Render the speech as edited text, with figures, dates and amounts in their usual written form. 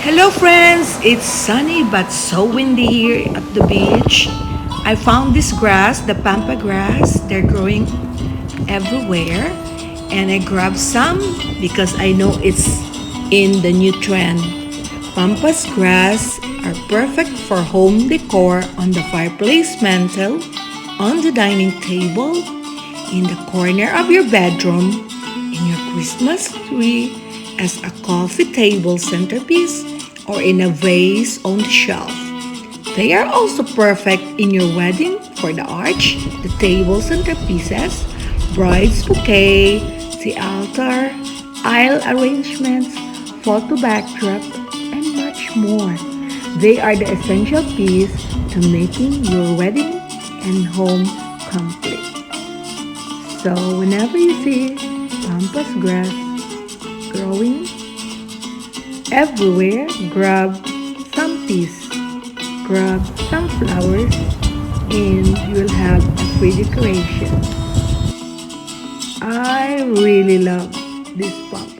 Hello, friends! It's sunny but so windy here at the beach. I found this grass, the Pampa grass. They're growing everywhere. And I grabbed some because I know it's in the new trend. Pampas grass are perfect for home decor on the fireplace mantel, on the dining table, in the corner of your bedroom, in your Christmas tree, as a coffee table centerpiece, or in a vase on the shelf. They are also perfect in your wedding for the arch, the table centerpieces, bride's bouquet, the altar, aisle arrangements, photo backdrop, and much more. They are the essential piece to making your wedding and home complete. So whenever you see pampas grass growing everywhere, grab some piece, grab some flowers, and you'll have a free decoration. I really love this pump.